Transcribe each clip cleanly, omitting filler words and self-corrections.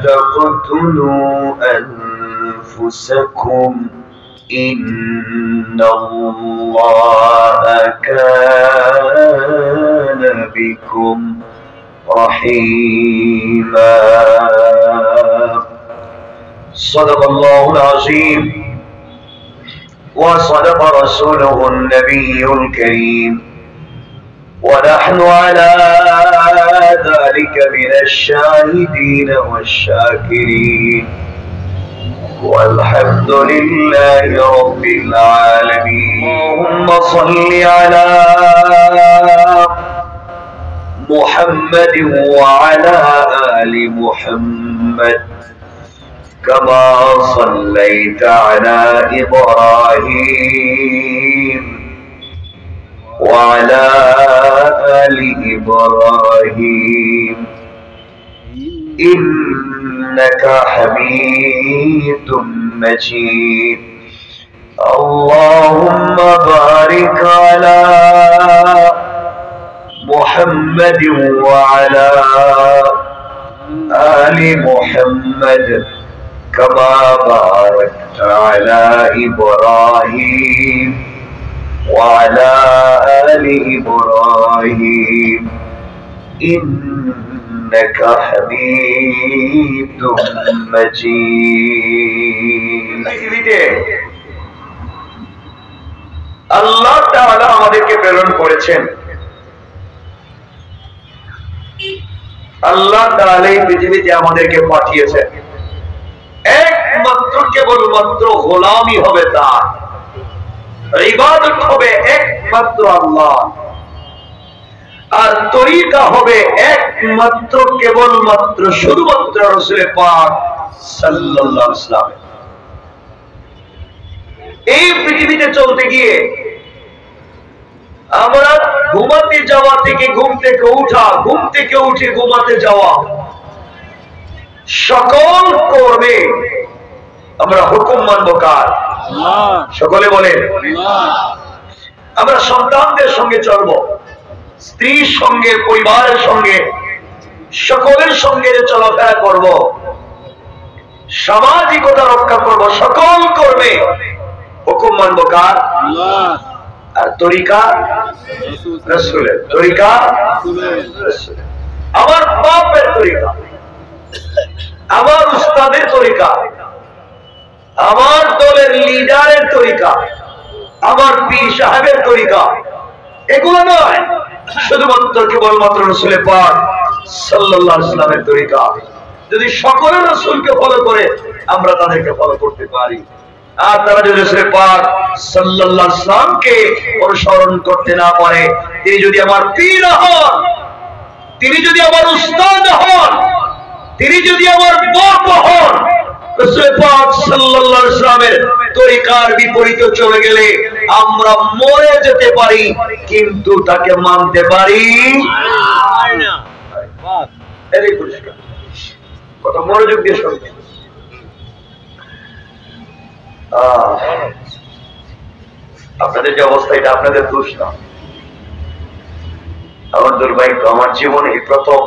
تقتلوا أنفسكم إن الله كان بكم رحيما صدق الله العظيم وصدق رسوله النبي الكريم ونحن على ذلك من الشاهدين والشاكرين والحمد لله رب العالمين اللهم صل على محمد وعلى آل محمد كما صليت على إبراهيم وعلى آل إبراهيم إنك حميد مجيد اللهم بارك على محمد وعلى آل محمد كما باركت على إبراهيم وعلى آل إبراهيم إنك حميد مجيد আল্লাহ তাআলা আমাদেরকে প্রেরণ করেছেন আল্লাহ তাআলা এই পৃথিবীতে আমাদেরকে পাঠিয়েছেন একমাত্র কেবলমাত্র গোলামি হবে তার ইবাদত হবে একমাত্র আল্লাহ আর তরিকা হবে একমাত্র কেবলমাত্র শুধুমাত্র রাসূল পাক সাল্লাল্লাহু আলাইহি ওয়াসাল্লাম এই পৃথিবীতে চলতে গিয়ে আমরা ঘুমাতে যাওয়া থেকে ঘুম থেকে ওঠা ঘুম থেকে উঠে ঘুমাতে যাওয়া সকল কর্মে আমরা হুকুম মানব কার আল্লাহ সকলে বলেন আল্লাহ আমরা সন্তানদের সঙ্গে চলবো স্ত্রীর সঙ্গে পরিবারের সঙ্গে সকলের সঙ্গে চলাফেরা করব সামাজিকতা রক্ষা করব সকল কর্মে হুকুম মানব কার আল্লাহ আর তরিকা রাসূলের তরিকা রাসূলের আমার বাপের তরিকা আমার উস্তাদের তরিকা আমার দলের লিডারের তরিকা আমার পীর সাহেবের তরিকা এগুলো নয় শুধুমাত্র কেবলমাত্র রাসূল পাক সাল্লাল্লাহু আলাইহি ওয়াসাল্লামের তরিকা যদি সকলের রাসূলকে ফলো করে আমরা তাদেরকে ফলো করতে পারি আর তারা যদি রাসূল পাক সাল্লাল্লাহু আলাইহি ওয়াসাল্লামকে অনুসরণ করতে না পারে তিনি যদি আমার পীর হন তিনি যদি আমার উস্তাদ হন তিনি যদি আমার বাপ হন রাসূল পাক সাল্লাল্লাহু আলাইহি ওয়াসাল্লামের তরিকার বিপরীতে চলে গেলে আমরা মরে যেতে পারি কিন্তু তাকে মানতে পারি না বাস এরই পরিষ্কার কত মনোযোগ দিয়ে শুনবেন আপনাদের যে অবস্থা এটা আপনাদের দোষ না আমার দুর্ভাগ্য আমার জীবনে প্রথম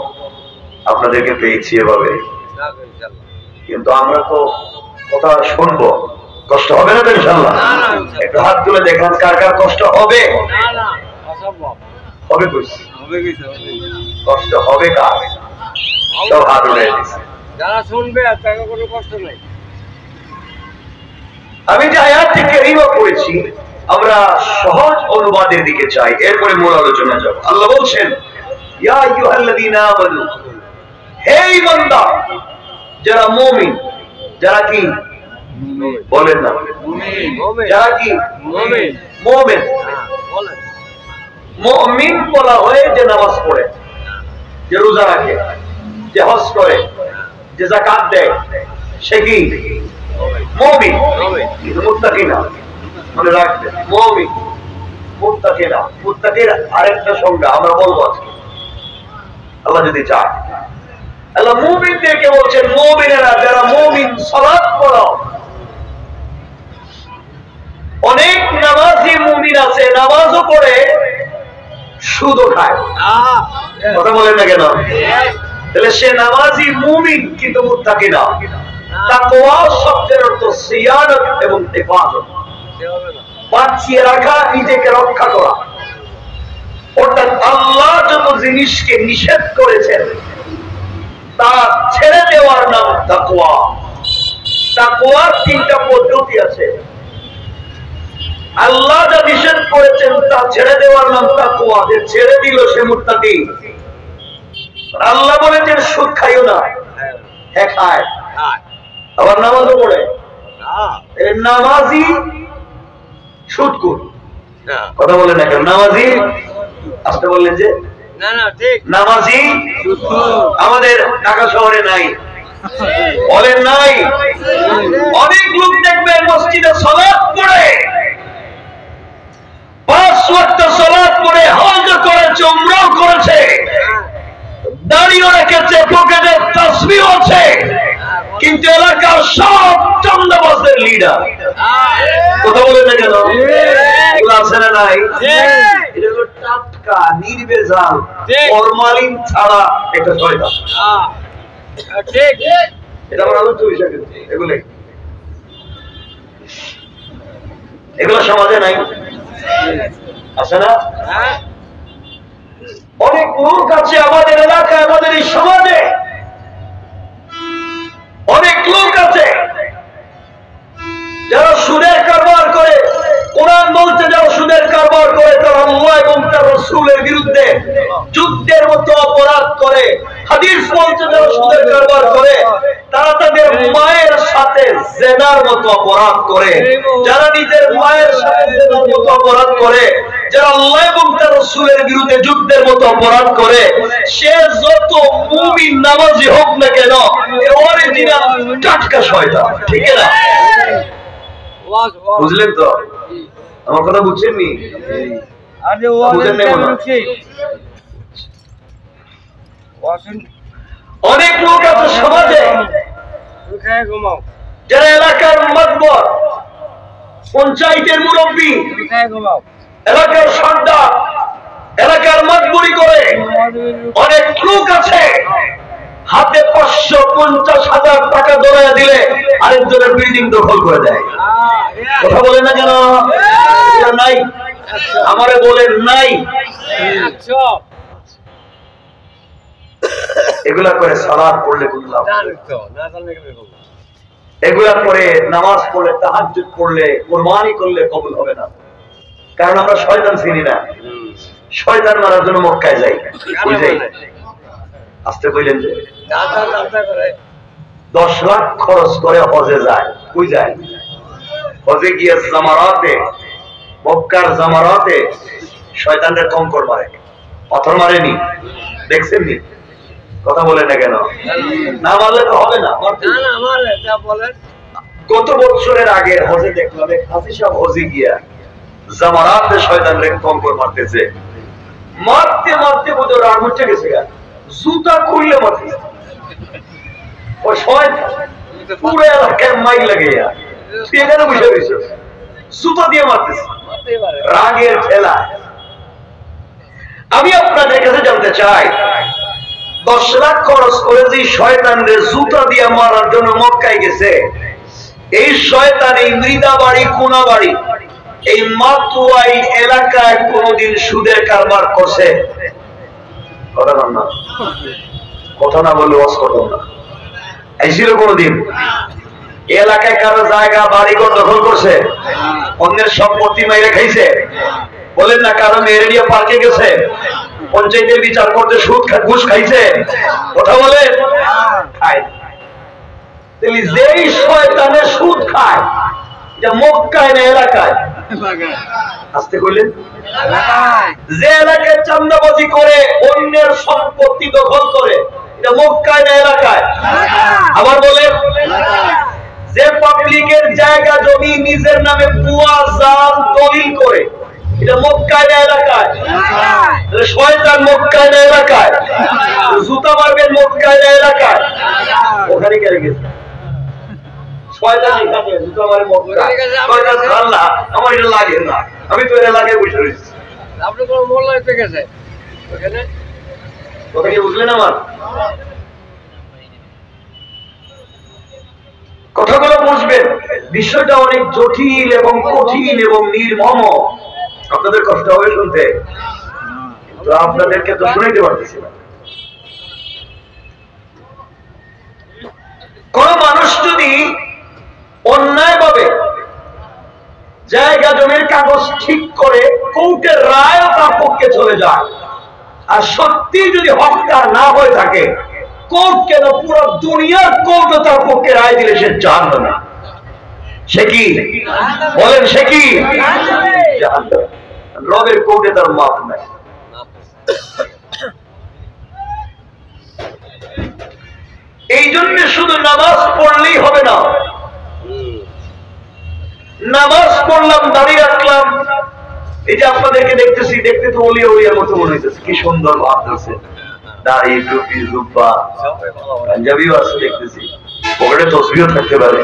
আপনাদেরকে পেয়েছি এভাবে কিন্তু আমরা তো কথা শুনবো কষ্ট হবে না তো ইনশাআল্লাহ একটু হাত তুলে দেখান কার কার কষ্ট হবে হবে কষ্ট হবে কার সব হাত উঠে দিচ্ছে যারা শুনবে তাদের কোনো কষ্ট নাই আমি যে আয়াতটি কারীমা পড়েছি আমরা সহজ অনুবাদের দিকে চাই এরপরে মূল আলোচনা যাব আল্লাহ বলছেন ইয়া আইয়ুহাল্লাযীনা আমানু হে বান্দা যারা মুমিন যারা কি বলেন না যারা কি মুমিন মুমিন বলেন মুমিন বলা হয় যে নামাজ পড়ে যে রোজা রাখে যে হজ করে যে যাকাত দেয় সে কি মুমিন কিন্তু মুত্তাকি না মনে রাখবেন মুমিন মুত্তাকি না মুত্তাকির আরেকটা সংজ্ঞা আমরা বলবো আজকে আল্লাহ যদি চায় আল্লাহ মুমিনদেরকে বলছেন মুমিনেরা যারা মুমিন সালাত পড়ো অনেক নামাজি মুমিন আছে নামাজও পড়ে সুদও খায় কথা বলেন না কেন? তাহলে সে নামাজি মুমিন কিন্তু মুত্তাকি না। তাকওয়া শব্দের অর্থ সিয়ানত এবং হেফাজত, বাঁচিয়ে রাখা, নিজেকে রক্ষা করা। অর্থাৎ আল্লাহ যত জিনিসকে নিষেধ করেছেন তা ছেড়ে দেওয়ার নাম তাকওয়া। তাকওয়ার তিনটা পদ্ধতি আছে। আল্লাহ যা নিষেধ করেছেন তা ছেড়ে দেওয়ার নাম তাকওয়া, যে ছেড়ে দিল সে মুত্তাকি। আল্লাহ বলেছেন সুদ খাইও না, হ্যাঁ খায়, আবার নামাজও পড়ে। নামাজি সুদখোর। কথা বলেন না কেন? নামাজি, আসতে বললেন যে নামাজি আমাদের ঢাকা শহরে নাই, বলেন নাই? অনেক লোক দেখবেন মসজিদে সালাত পড়ে, 5 ওয়াক্ত সালাত পড়ে, হজ করেছে, উমরাও করেছে, দাড়িও রেখেছে, পকেটে তাসবিহ আছে, কিন্তু এলাকার সব চন্দাবাজদের লিডার। কথা বলেন না কেন? আছে না নাই? এটা হলো টাটকা নির্ভেজাল ফরমালিন ছাড়া একটা শয়তান। ঠিক, এটা আমার আলোচ্য বিষয়। কিন্তু এগুলো সমাজে নাই, আছে না? অনেক লোক আছে আমাদের এলাকায়, আমাদের এই সমাজে অনেক লোক আছে যারা সুদের কারবার করে। কোরআন বলছে যারা সুদের কারবার করে তারা আল্লাহ এবং তার রাসূলের বিরুদ্ধে যুদ্ধের মতো অপরাধ করে। হাদিস বলছে যারা সুদের কারবার করে তারা তাদের মায়ের সাথে জিনার মতো অপরাধ করে। যারা নিজের মায়ের সাথে জিনার মতো অপরাধ করে, যারা আল্লাহ এবং তার রাসূলের বিরুদ্ধে যুদ্ধের মতো অপরাধ করে, সে যত মুমিন নামাজি হোক না কেন, এ অরিজিনাল টাটকা শয়তান। ঠিক না? বুঝলেন তো? আমার কথা বুঝছেন নি? অনেক লোক আছে সমাজে যারা এলাকার মাতবর, পঞ্চায়েতের মুরব্বী, এলাকার সর্দার, এলাকার মাতবরি করে। অনেক লোক আছে হাতে 550,000 টাকা ধরাইয়া দিলে আরেকজনের বিল্ডিং দখল করে দেয়। কথা বলেন না কেন? নাই, আমারে বলেন নাই। এগুলা করে সালাত পড়লে বুঝলাম, এগুলা করে নামাজ পড়লে, তাহাজ্জুদ পড়লে, কুরবানি করলে কবুল হবে না। কারণ আমরা শয়তান চিনি না। শয়তান মারার জন্য মক্কায় যাই, বুঝলেন? আসতে কইলেন যে 10 লাখ খরচ করে হজে যায়। কই যায়? হজে গিয়ে জামারাতে, মক্কার জামারাতে শয়তানদের কঙ্কর মারে, পাথর মারেনি? দেখছেন নি? কথা বলে না কেন? না মারলে তো হবে না। গত বছরের আগে হজে দেখলাম এক হাজি সাহেব হজে গিয়া জামারাতে শয়তানদের কঙ্কর মারতেছে। মারতে মারতে বোধহয় রাগ উঠে গেছে, জুতা খুললে মারতেছে। ওই শয়তান পুরো এলাকায় মাইক লাগিয়ে তুই এখানে বসে রয়েছে, জুতা দিয়ে মারতেছে রাগের ঠেলা। আমি আপনাদের কাছে জানতে চাই, 10 লাখ খরচ করে যে শয়তানদের জুতা দিয়ে মারার জন্য মক্কায় গেছে, এই শয়তান এই মৃদাবাড়ি, কোনাবাড়ি, এই মাতুয়াই এলাকায় কোনদিন সুদের কারবার করছে? কথা না, কথা না বললে ওয়াজ করতাম না। আইছিল কোনদিন? এলাকায় কারো জায়গা বাড়িঘর দখল করছে? অন্যের সম্পত্তি মাইরে খাইছে? বলেন না, কারো মেয়ের নিয়ে পার্কে গেছে, পঞ্চায়েতের বিচার করতে সুদ ঘুষ খাইছে? কথা বলে খায়। যেই শয়তানে সুদ খায়, এটা মক্কায় না এলাকায়? আসতে কইলেন? যে এলাকায় চান্দাবাজি করে, অন্যের সম্পত্তি দখল করে, এটা মক্কায় না এলাকায়? আবার বলেন, যে পাবলিকের জায়গা জমি নিজের নামে ভুয়া জাল দলিল করে, এটা মক্কায় না এলাকায়? শয়তান মক্কায় না এলাকায়? জুতা মারবেন মক্কায় না এলাকায়? ওখানে গেলে গেছে শয়তান, এখানে জুতা মারে মক্কায়। শয়তান না, আমার এটা লাগে না, আমি তো এলাকায় বসে রয়েছি। আপনি কোন মোল্লায় গেছে ওখানে? কথা কি বুঝলেন আমার কথাগুলো বুঝবেন বিষয়টা অনেক জটিল এবং কঠিন এবং নির্মম আপনাদের কষ্ট হবে শুনতে তো আপনাদেরকে তো শুনাইতে পারতেছি না কোন মানুষ যদি অন্যায়ভাবে জায়গা জমির কাগজ ঠিক করে কোর্টের রায় তার পক্ষে চলে যায় আর সত্যি যদি হকদার না হয়ে থাকে কোর্ট কেন পুরো দুনিয়ার কোর্ট তার পক্ষে রায় দিলে সে জানবে না সে কি বলেন সে কি রবের কোর্টে তার মাপ নাই এই জন্য শুধু নামাজ পড়লেই হবে না নামাজ পড়লাম দাঁড়িয়ে রাখলাম এই যে আপনাদেরকে দেখতেছি দেখতে তো ওলিয়া ওলিয়ার মতো মনে হইতেছে কি সুন্দর ভাব আছে দাড়ি টুপি জুব্বা পাঞ্জাবিও আছে দেখতেছি পকেটে তসবিও থাকতে পারে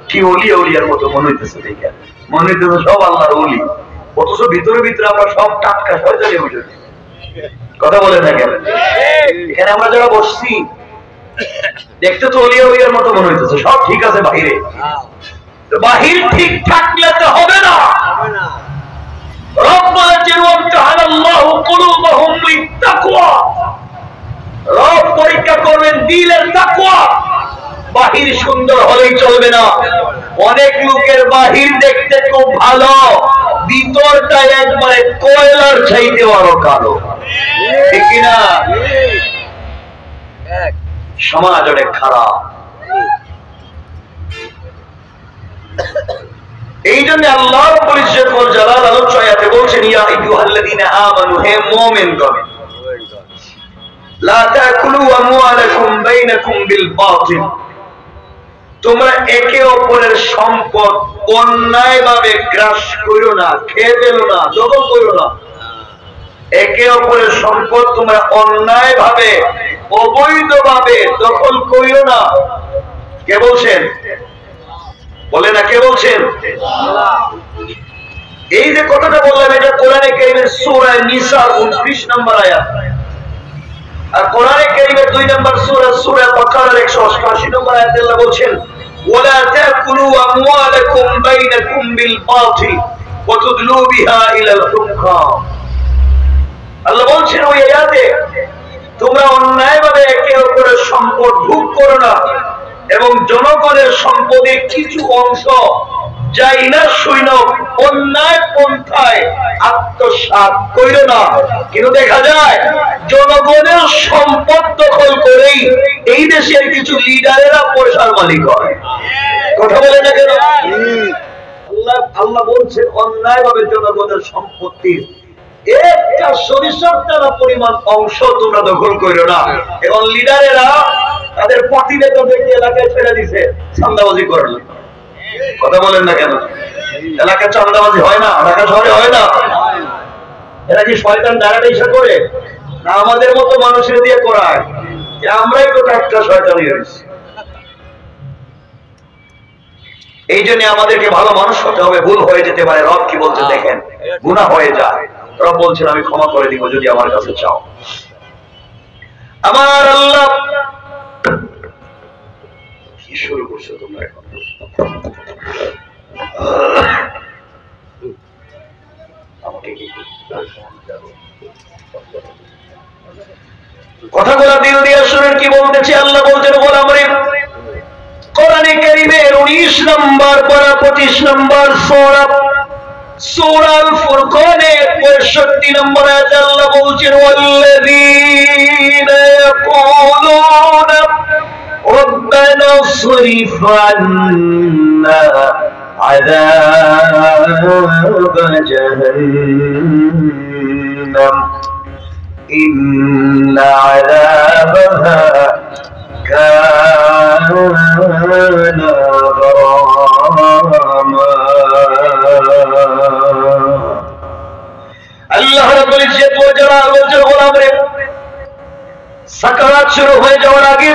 কি ওলিয়া ওলিয়ার মতো মনে হইতেছে দেখে মনে হইতেছে সব আল্লাহর ওলি অথচ ভিতরে ভিতরে আমরা সব টাটকা শয়তানি বুঝে কথা বলে না কেন এখানে আমরা যারা বসছি দেখতে তো ওলিয়া ওলিয়ার মতো মনে হইতেছে সব ঠিক আছে বাহিরে বাহির ঠিক থাকলে তো হবে না রব বলেছেন ওয়ামতাহানাল্লাহু কুলুবাহুম লিত্তাকওয়া রব পরীক্ষা করবেন দিলের তাকওয়া বাহির সুন্দর হলেই চলবে না অনেক লোকের বাহির দেখতে খুব ভালো ভিতরটা একবারে কয়লার চাইতে আরো কালো ঠিক কিনা সমাজ অনেক খারাপ এই জন্য আল্লাহ রাব্বুল ইজ্জত ওয়াল জালাল আয়াতে বলছেন ইয়া আইয়ুহাল্লাযীনা আমানু হে মুমিনগণ লা তাকুলু আমওয়ালাকুম বাইনাকুম বিল বাতিল তোমরা একে অপরের সম্পদ অন্যায়ভাবে গ্রাস করো না খেয়ে ফেলো না দখল করো না একে অপরের সম্পদ তোমরা অন্যায়ভাবে অবৈধভাবে দখল করো না কে বলছেন বলে না কে বলছেন এই যে কথাটা বললাম এটা কোরআনে কারীমের সূরা নিসা 29 নম্বর আয়াত আর কোরআনে কারীমের 2 নম্বর সূরা বাকারার 188 নম্বর আয়াতে আল্লাহ বলেন ওয়ালা তাকুলু আমওয়ালাকুম বাইনাকুম বিল বাতিল ওয়া তুদলু বিহা ইলাল হুকাম আল্লাহ বলেন ওই আয়াতে তোমরা অন্যায়ভাবে একে অপরের সম্পদ ভোগ করো না এবং জনগণের সম্পদের কিছু অংশ যাই না সৈন্য অন্যায় পন্থায় আত্মসাৎ কইরো না কিন্তু দেখা যায় জনগণের সম্পদ দখল করেই এই দেশের কিছু লিডারেরা পয়সার মালিক হয় কথা বলে না কেন আল্লাহ বলছেন অন্যায়ভাবে জনগণের সম্পত্তির একটা সরিষার টানা পরিমাণ অংশ তোমরা দখল করো না এবং লিডারেরা তাদের প্রতিবেদনকে এলাকায় ছেড়ে দিছে চাঁদাবাজি করার জন্য কথা বলেন না কেন এলাকায় চাঁদাবাজি হয় না ঢাকা শহরে হয় না এরা কি শয়তান ডাকাত ইচ্ছা করে না আমাদের মতো মানুষের দিয়ে করায় যে আমরাই তো একটা শয়তানি হয়েছি এই জন্য আমাদেরকে ভালো মানুষ হতে হবে ভুল হয়ে যেতে পারে রব কি বলছে দেখেন গুনাহ হয়ে যায় রব বলছেন আমি ক্ষমা করে দিব যদি আমার কাছে চাও আমার আল্লাহ কি শুরু করছো তোমরা এখন আমাকে কি কথাগুলো দিল দিয়ে শুনেন কি বলতেছি আল্লাহ বলছেন গোলামরে কোরআনে কারীমের 19 নম্বর পারা 25 নম্বর সূরা আল ফুরকানের 65 নম্বর আয়াতে আল্লাহ বলছেন ওয়াল্লাযীনা ইয়াকুলুনা ربنا اصرف عنا عذاب جهنم إن عذابها كان غراما الله رب العزة وجلاله গোলামরে সাকারাত শুরু হয়ে যাওয়ার আগে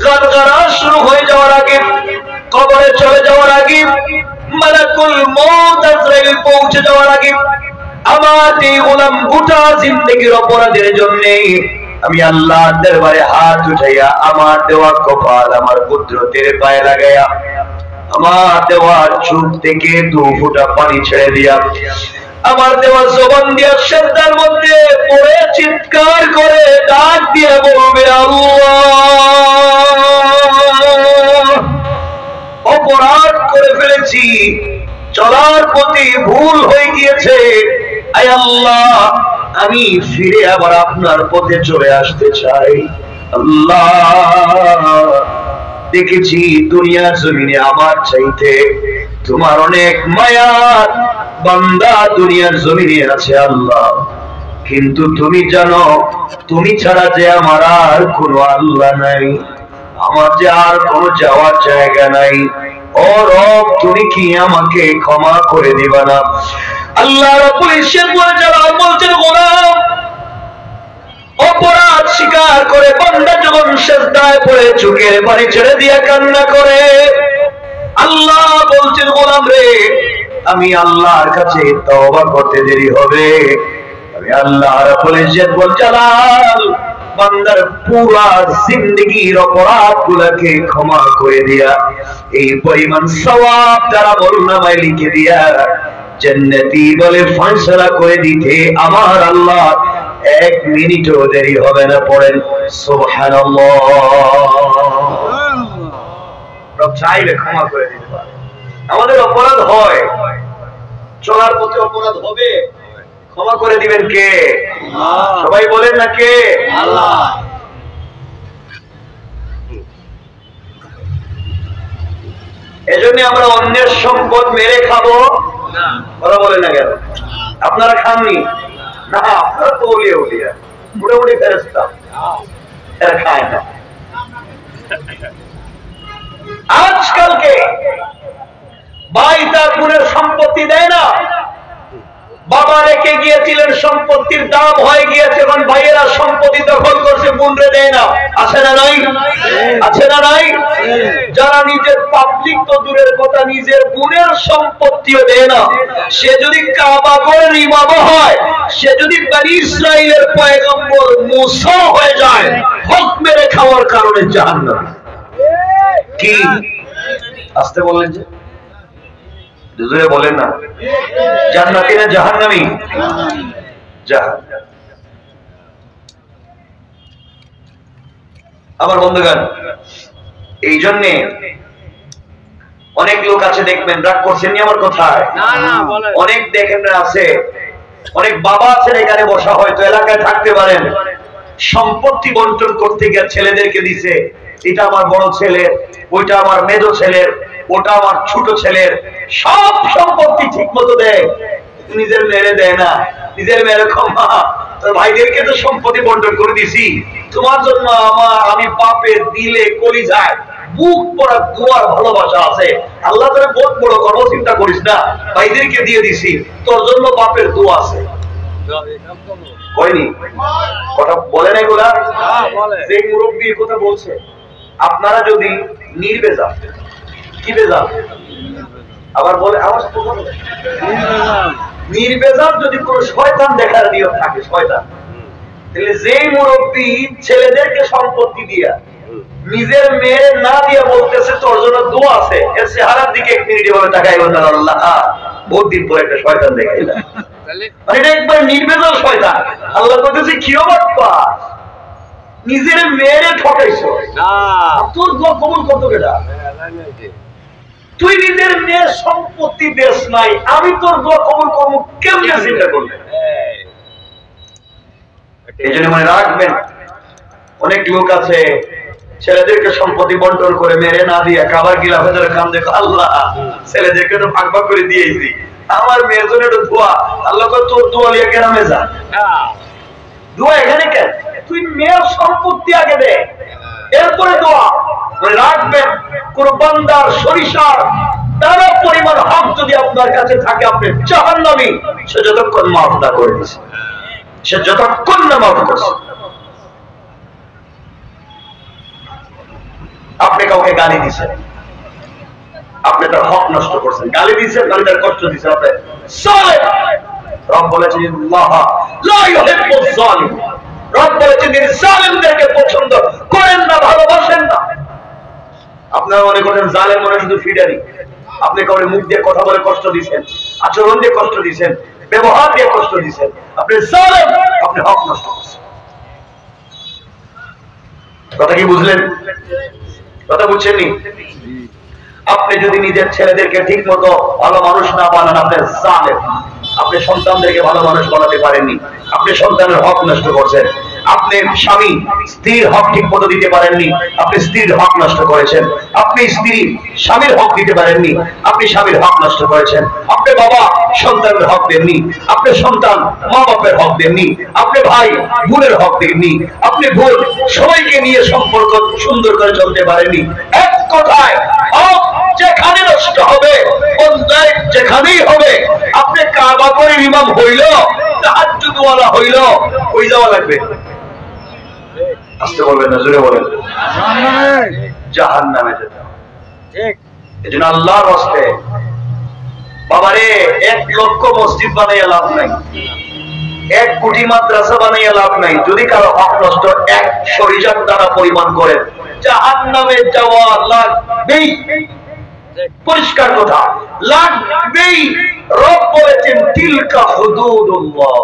গারগারাত শুরু হয়ে যাওয়ার আগে কবরে চলে যাওয়ার আগে মালাকুল মউত আজরাইল পৌঁছে যাওয়ার আগে আমার এই গোলাম গোটা জিন্দেগীর অপরাধের জন্য আমি আল্লাহর দরবারে হাত উঠাইয়া আমার দেওয়া কপাল আমার কুদরতের পায়ে লাগাইয়া আমার দেওয়া চোখ থেকে 2 ফোঁটা পানি ছেড়ে দিয়া আমার দেওয়া জবান দিয়া সেজদার মধ্যে পড়ে চিৎকার করে ডাক দিয়ে বলবে আল্লাহ, অপরাধ করে ফেলেছি, চলার পথে ভুল হয়ে গিয়েছে, আয় আল্লাহ আমি ফিরে আবার আপনার পথে চলে আসতে চাই। আল্লাহ, দেখেছি দুনিয়ার জমিনে আমার চাইতে তোমার অনেক মায়ার বান্দা দুনিয়ার জমিনে আছে আল্লাহ, কিন্তু তুমি জানো তুমি ছাড়া যে আমার আর কোনো আল্লাহ নাই, আমার যে আর কোনো যাওয়ার জায়গা নাই। ও রব, তুমি কি আমাকে ক্ষমা করে দিবা না? আল্লাহ রাব্বুল ইজ্জত ওয়াল জালাল বলছেন, গোলাম অপরাধ স্বীকার করে বান্দা যখন সিজদায় পড়ে চোখের পানি ছেড়ে দিয়ে কান্না করে, আল্লাহ বলছেন, গোলাম রে, আমি আল্লাহর কাছে তওবা করতে দেরি হবে। আমি আল্লাহ রাব্বুল ইজ্জত ওয়াল জালাল বান্দার পুরা জিন্দেগীর অপরাধগুলোকে ক্ষমা করে দিয়া এই পরিমাণ সওয়াব তারা আমলনামায় লিখে দিয়া জান্নাতি বলে ফয়সালা করে দিতে আমার আল্লাহ 1 মিনিটও দেরি হবে না। পড়েন সুবহানাল্লাহ। রব চাইলে ক্ষমা করে দিতে পারে। আমাদের অপরাধ হয়, চলার পথে অপরাধ হবে, ক্ষমা করে দিবেন কে? আল্লাহ। সবাই বলেন না কে? আল্লাহ। এজন্য আমরা অন্যের সম্পদ মেরে খাবো না। ওরা বলে না কেন? আপনারা খাননি না? আপনারা তো ওলিয়া উলিয়া মোটামুটি ফেরেশতা, এরা খায় না। আজকালকে ভাই তার বোনের সম্পত্তি দেয় না, বাবা রেখে গিয়েছিলেন, সম্পত্তির দাম হয়ে গিয়েছে, এখন ভাইয়েরা সম্পত্তি দখল করছে, বোনরে দেয় না। আছে না নাই? আছে না নাই? যারা নিজের পাবলিক তো দূরের কথা, নিজের বোনের সম্পত্তিও দেয় না। সে যদি কাবা ঘরের ইমাম হয়, সে যদি বনি ইসরাইলের পয়গম্বর মুসা হয়ে যায়, হক মেরে খাওয়ার কারণে জাহান্নাম। কি আসতে বললেন যে? জোরে বলেন না। জান্নাতি না জাহান্নামী? জাহান্নাম। আমার বন্ধুগণ, এই জন্যে অনেক লোক আছে, দেখবেন, রাগ করছেন নি আমার কথায়? অনেক দেখেন আছে, অনেক বাবা আছেন এখানে বসা, হয়তো এলাকায় থাকতে পারেন, সম্পত্তি বন্টন করতে গিয়ে ছেলেদেরকে দিছে, এটা আমার বড় ছেলের, ওইটা আমার মেজো ছেলের, ওটা আমার ছোট ছেলের, সব সম্পত্তি ঠিক মতো দেয়, নিজের মেরে দেয় না। নিজের মেরে ক্ষমা, তোর ভাইদেরকে তো সম্পত্তি বন্টন করে দিছি, তোমার জন্য আমি বাপের দিলে কলিজায় বুক পড়া দুয়ার ভালোবাসা আছে, আল্লাহ তোরে বহুত বড় করবো, চিন্তা করিস না, ভাইদেরকে দিয়ে দিছি, তোর জন্য বাপের দোয়া আছে। হয়নি? কথা বলে না এগুলা? যে মুরব্বী কথা বলছে, আপনারা যদি নির্বেজাল, কি বেজাল? আবার বলে, আমার নির্বেজাল যদি কোন শয়তান দেখার নিয়ম থাকে, শয়তান, তাহলে যে মুরব্বী ছেলেদেরকে সম্পত্তি দিয়া নিজের মেয়ের না দিয়া বলতেছে তোর জন্য দোয়া আছে, এর চেহারার দিকে 1 মিনিট এভাবে তাকাই বলেন, আল্লাহ বহুত দিন পর একটা শয়তান দেখাইলাম, এটা একবার নির্বেজাল শয়তান। আল্লাহ বলতেছে, কি অবস্থা, নিজের মেয়েরে ঠকাইছো, তোর দোয়া কবুল করতো কেটা? তুই নিজের মেয়ের সম্পত্তি দেশ নাই, আমি তোর দোয়া কবুল করবো কেমনে? চিন্তা করলেন। এই জন্য মনে রাখবেন, অনেক লোক আছে ছেলেদেরকে সম্পত্তি বন্টন করে মেরে না দিয়ে খাবার গিলা ভেতরে কাম দেখো, আল্লাহ ছেলেদেরকে তো ভাগ ভাগ করে দিয়েছি, আমার মেয়ের জন্য একটু দোয়া, আল্লাহ তোর দোয়া নিয়ে গ্রামে যা, দোয়া এখানে কেন? তুই মেয়ের সম্পত্তি আগে দে, এরপরে দোয়া। রাখবেন, কোন বান্দার সরিষার তারা পরিমাণ হক যদি আপনার কাছে থাকে, আপনি জাহান্নামী, সে যতক্ষণ মাফ না করে দিচ্ছে, সে যতক্ষণ না মাফ করছে। আপনি কাউকে গালি দিচ্ছেন, আপনি তার হক নষ্ট করছেন, গালি দিচ্ছেন, গালি তার কষ্ট দিচ্ছেন, আপনি রব বলেছেন, রব বলেছেন তিনি জালেমদেরকে পছন্দ করেন না, ভালোবাসেন না। আপনারা মনে করেন জালেম মনে শুধু ফিডারি, আপনি কাউকে মুখ দিয়ে কথা বলে কষ্ট দিচ্ছেন, আচরণ দিয়ে কষ্ট দিচ্ছেন, ব্যবহার দিয়ে কষ্ট দিচ্ছেন, আপনি জালেম, আপনি হক নষ্ট করছেন। কথা কি বুঝলেন? কথা বুঝছেননি? আপনি যদি নিজের ছেলেদেরকে ঠিক মতো ভালো মানুষ না বানান, আপনি জালেম। আপনি সন্তানদেরকে ভালো মানুষ বানাতে পারেননি, আপনি সন্তানের হক নষ্ট করছেন। আপনি স্বামী স্ত্রীর হক ঠিক মতো দিতে পারেননি, আপনি স্ত্রীর হক নষ্ট করেছেন। আপনি স্ত্রী স্বামীর হক দিতে পারেননি, আপনি স্বামীর হক নষ্ট করেছেন। আপনি বাবা সন্তানের হক দেননি, আপনি সন্তান মা বাপের হক দেননি, আপনি ভাই বোনের হক দেননি, আপনি বোন সবাইকে নিয়ে সম্পর্ক সুন্দর করে চলতে পারেননি। এক কথায় হক যেখানে নষ্ট হবে, অন্যায় যেখানেই হবে, আপনি কাবা করে ইমাম হইল, তাহাজ্জুদওয়ালা হইল, ওই যাওয়া লাগবে। আসতে বলবেন না, জোরে বলেন, জাহান্নামে যেতে হবে। এজন্য আল্লাহর রাস্তে বাবারে 1 লক্ষ মসজিদ বানাইয়া লাভ নাই, 1 কোটি মাদ্রাসা বানাইয়া লাভ নাই, যদি কারো হক নষ্ট 1 সরিষার দানা পরিমাণ করেন, জাহান্নামে যাওয়া লাগবেই। পরিষ্কার কথা, লাগবেই। রব বলেছেন তিলকা হুদুদুল্লাহ,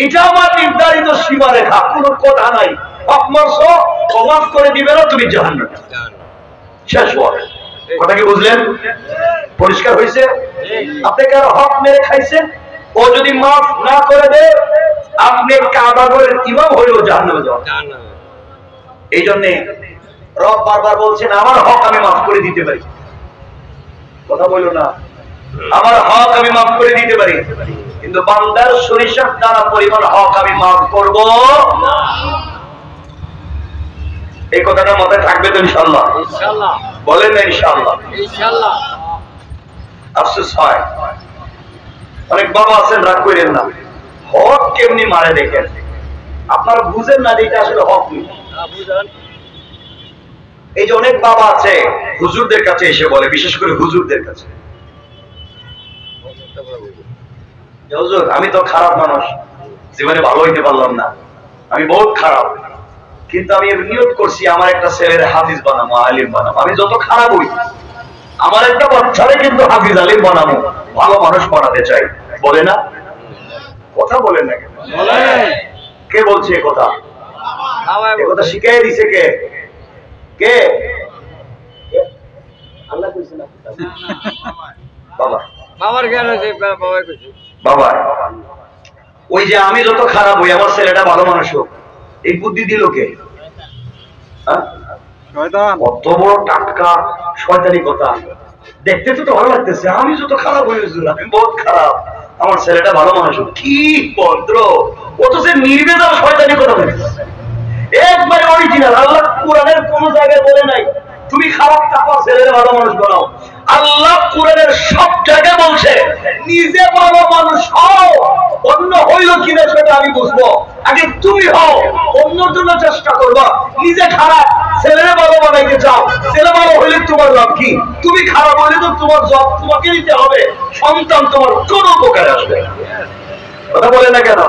এটা আমার নির্ধারিত সীমারেখা, কোনো কথা নাই। হক মারছো, মাফ করে দিবে না, তুমি জাহান্নামে। শেষ ওয়ার্ড। কথা কি বুঝলেন? পরিষ্কার হয়েছে? আপনি কারো হক মেরে খাইছেন, ও যদি মাফ না করে দেয়, আপনি কাবা ঘরের ইমাম হইলেও জাহান্নামে যাবেন। এই জন্য রব বারবার বলছেন আমার হক আমি মাফ করে দিতে পারি। কথা বললো না, আমার হক আমি মাফ করে দিতে পারি, কিন্তু বান্দার সরিষার দানা পরিমাণ হক আমি মাফ করব না। এই কথাটা মাথায় থাকবে তো ইনশাআল্লাহ? ইনশাআল্লাহ। বলেন না ইনশাআল্লাহ? ইনশাআল্লাহ। আফসোস হয়, অনেক বাবা আছেন, রাগ করেন না, হক কেমনি মারে দেখেন, আপনারা বুঝেন না যে এটা আসলে হক নেই। এই যে অনেক বাবা আছে হুজুরদের কাছে এসে বলে, বিশেষ করে হুজুরদের কাছে, হুজুর আমি তো খারাপ মানুষ, জীবনে ভালো হইতে পারলাম না, আমি বহুত খারাপ, কিন্তু আমি নিয়ত করছি আমার একটা ছেলের হাফিজ বানাবো, আলিম বানাবো। আমি যত খারাপ হই, আমার একটা বাচ্চারে কিন্তু হাফিজ আলিম বানাবো, ভালো মানুষ বানাতে চাই। বলে না? কথা বলেন না কেন? কে বলছে এ কথা? এ কথা শিখাই দিছে কে? কে? আল্লাহ কইছে না? বাবা। বাবার জ্ঞান আছে, বাবা কইছে। বাবা, ওই যে আমি যত খারাপ হই, আমার ছেলেটা ভালো মানুষ হোক, এই বুদ্ধি দিল কে? কত বড় টাটকা শয়তানি কথা। দেখতে তো ভালো লাগতেছে, আমি যত খারাপ হই হুজুর, আমি বহুত খারাপ, আমার ছেলেটা ভালো মানুষ হোক। কি ভদ্র, অথচ নির্বেজাল শয়তানি কথা বলতেছে, একবারে অরিজিনাল। আল্লাহ কোরআনের কোন জায়গায় বলে নাই তুমি খারাপ থাকো ছেলের ভালো মানুষ বানাও। আল্লাহ কোরআনের সব জায়গায় বলছে নিজে ভালো মানুষ হও, অন্য হইল কিনা সেটা আমি বুঝবো, আগে তুমি হও, অন্যর জন্য চেষ্টা করবা। নিজে খারাপ, ছেলের ভালো বানাইতে চাও, ছেলে ভালো হইলে তোমার লাভ কি? তুমি খারাপ হইলে তো তোমার জব তোমাকে নিতে হবে, সন্তান তোমার কোন উপকারে আসবে। কথা বলে না কেন?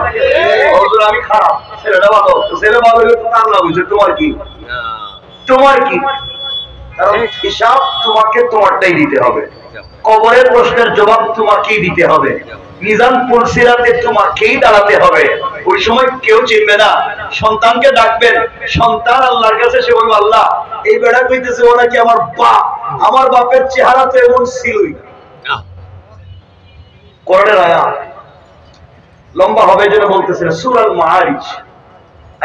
আমি খারাপ, ছেলেটা ভালো, ছেলে ভালো হইলে তো তার লাভ হয়েছে, তোমার কি? তোমার কি? কারণ হিসাব তোমাকে তোমারটাই দিতে হবে, কবরের প্রশ্নের জবাব তোমাকেই দিতে হবে, মিজান পুলসিরাতে তোমাকেই দাঁড়াতে হবে। ওই সময় কেউ চিনবে না। সন্তানকে ডাকবেন, সন্তান আল্লাহর কাছে সে বলবে আল্লাহ এই বেড়া কইতেছে ওরা কি আমার বাপ, আমার বাপের চেহারা তো এমন ছিলই না। কোরআনের আয়াত লম্বা হবে যেন বলতেছেন, সূরা মাআরিজ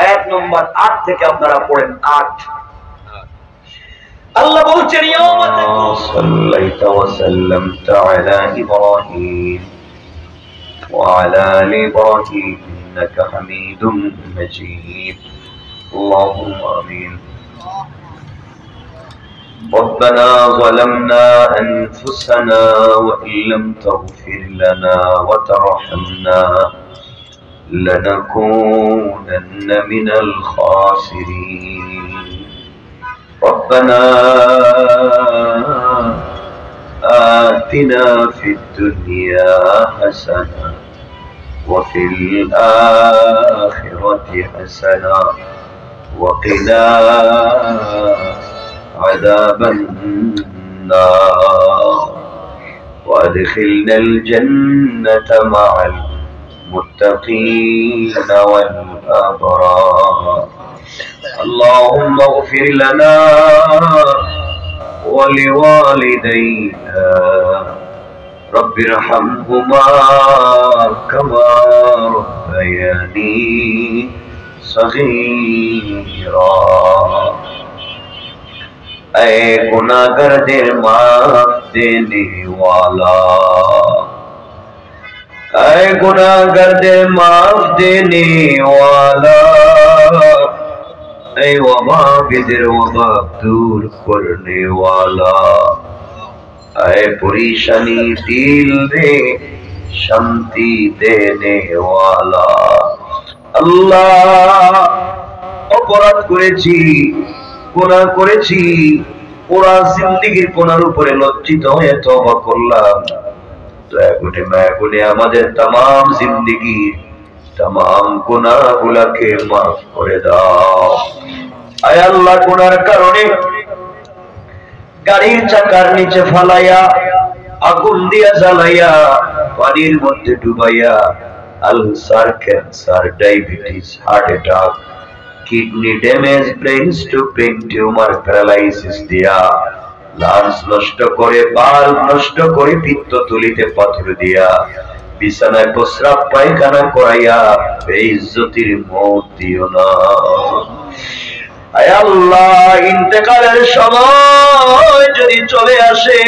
আয়াত নম্বর 8 থেকে আপনারা পড়েন। 8 আল্লাহ বলছেন ইয়াওমা তাকুম সাল্লাইতা ওয়া সাল্লামতা আলা ইব্রাহিম ওয়া আলা আলি ইব্রাহিম ইন্নাকা হামিদুম মাজিদ। আল্লাহুম্মা আমিন। ربنا ظلمنا أنفسنا وإن لم تغفر لنا وترحمنا لنكونن من الخاسرين. ربنا آتنا في الدنيا حسنة وفي الآخرة حسنة وقنا عذاب النار وأدخلنا الجنة مع المتقين والأبرار. اللهم اغفر لنا ولوالدينا رب ارحمهما كما ربياني صغيرا. اے گناہگار معاف دینے والا، اے گناہگار معاف دینے والا، اے وبا بدر وبا دور کرنے والا، اے پریشانی دل دے শান্তি দেনে ওয়ালা। আল্লাহ অপরাধ করেছি, গুনাহ করেছি, পুরা জিন্দেগীর গুনার উপরে লজ্জিত হয়ে তওবা করলাম। দয়া করে মায়া করে আমাদের तमाम জিন্দেগীর तमाम গুনাহগুলোকে মাফ করে দাও। আয় আল্লাহ, গুনার কারণে গাড়ির চাকার নিচে ফালাইয়া, আগুন দিয়া জ্বালাইয়া, পানির মধ্যে ডুবাইয়া ulcer, cancer, diabetes, heart attack, kidney damage, brain stroke, brain tumour, paralysis দিয়া, লাংস নষ্ট করে, বাল্ব নষ্ট করে, পিত্তথলিতে পাথর দিয়া, বিছানায় প্রস্রাব পায়খানা করাইয়া বেইজ্জতির মওত দিও না। আয় আল্লাহ, ইন্তেকালের সময় যদি চলে আসে,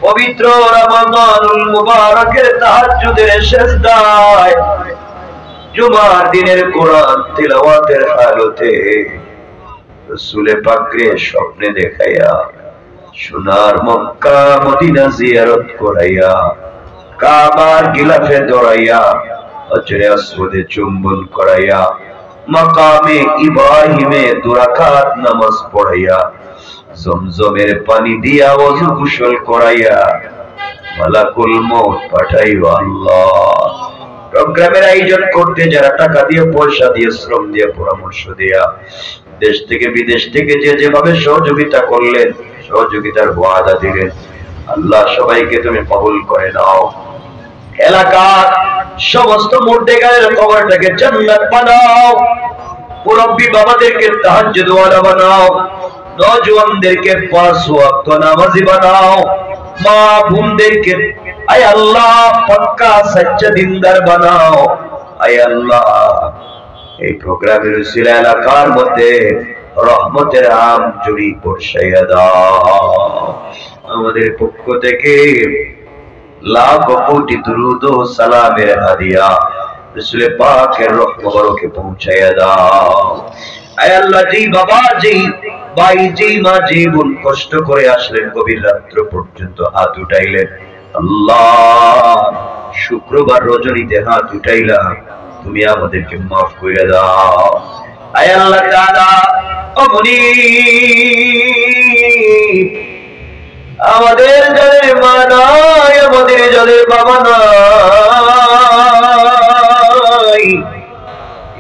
পবিত্র রমজানুল মুবারকের তাহাজ্জুদের সিজদায়, জুমার দিনের কোরআন তিলাওয়াতের হালতে রাসূল পাককে স্বপ্নে দেখাইয়া, সোনার মক্কা মদিনা জিয়ারত করাইয়া, কাবার গিলাফে দৌড়াইয়া, হজরে আসওয়াদে চুম্বন করাইয়া, মাকামে ইব্রাহিমে দুরাকাত নামাজ পড়াইয়া, জমজমের পানি দিয়া ওযু গোসল করাইয়া, মালাকুল মউত পাঠাইও আল্লাহ। প্রোগ্রামের আয়োজন করতে যারা টাকা দিয়ে, পয়সা দিয়ে, শ্রম দিয়ে, পরামর্শ দিয়া, দেশ থেকে বিদেশ থেকে যে যেভাবে সহযোগিতা করলেন, সহযোগিতার ওয়াদা দিলেন, আল্লাহ সবাইকে তুমি কবুল করে নাও। এলাকার সমস্ত মুর্দেগানের কবরটাকে জান্নাত বানাও, মুরব্বি বাবাদেরকে তাহাজ্জুদ ওয়ালা বানাও, নওজওয়ানদেরকে পাঁচ ওয়াক্ত নামাজি বানাও, মা বোনদেরকে আয় আল্লাহ পাক্কা সচ্চা দিনদার বানাও। আয় আল্লাহ, এই প্রোগ্রামের উসিলা এলাকার মধ্যে রহমতের আম জুড়ি বর্ষাইয়া দাও। আমাদের পক্ষ থেকে লাখ কোটি দুরুদ ও সালামের হাদিয়া রাসূল পাকের রূহ মুবারকে পৌঁছায়া দাও। আয় আল্লাহ, জি বাবা, জি ভাই, জি মা, জি বোন কষ্ট করে আসলেন, গভীর রাত্র পর্যন্ত হাত উঠাইলেন, আল্লাহ শুক্রবার রজনীতে হাত উঠাইলাম, তুমি আমাদেরকে মাফ করে দাও। আয় আল্লাহ তাআলা, অমনি আমাদের যাদের মা নাই, আমাদের যাদের বাবা নাই,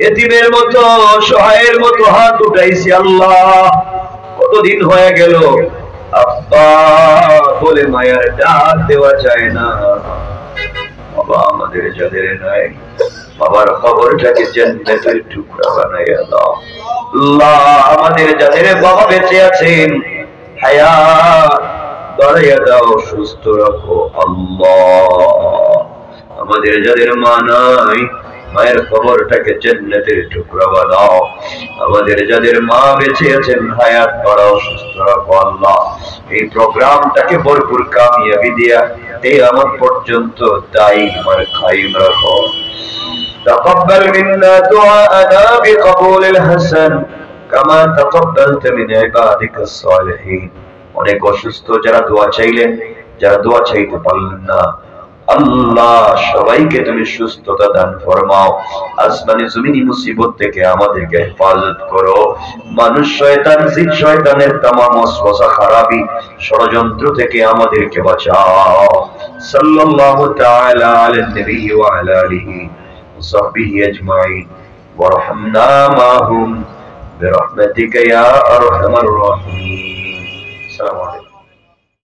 এতিমের মতো, অসহায়ের মতো হাত উঠাইছি আল্লাহ। কতদিন হয়ে গেল আব্বা বলে মায়ের ডাক দেওয়া যায় না। বাবা আমাদের যাদের নাই, বাবার কবরটাকে জান্নাতের টুকরা বানাইয়া দাও আল্লাহ। আমাদের যাদের বাবা বেঁচে আছেন, হায়াত বাড়াইয়া দাও, সুস্থ রাখো আল্লাহ। আমাদের যাদের মা নাই, মায়ের কবরটাকে জান্নাতের টুকরা বানাও। আমাদের যাদের মা বেঁচে আছেন, হায়াত বাড়াও, সুস্থ রাখো আল্লাহ। এই প্রোগ্রামটাকে ভরপুর কামিয়াবি দিয়া কিয়ামত পর্যন্ত দায়ীম আর কায়েম রাখো। تقبل منا دعاءنا بقبول الحسن كما تقبلت من عبادك الصالحين। অনেক অসুস্থ যারা দোয়া চাইলেন, যারা দোয়া চাইতে পারলেন না, আল্লাহ সবাইকে তুমি সুস্থতা দান ফরমাও, আসমানি জমিনি মুসিবত থেকে আমাদেরকে হেফাজত করো, মানুষ শয়তান জিন শয়তানের তামাম ওয়াসওয়াসা খারাপি ষড়যন্ত্র থেকে আমাদেরকে বাঁচাও। সাল্লাল্লাহু তাআলা আলা নবী ওয়া আলা আলিহি ওয়া সাহবিহি আজমাইন ওয়ারহামনা মাহুম বিরহমাতিকা ইয়া আরহামার রাহিমিন। আসসালামু আলাইকুম।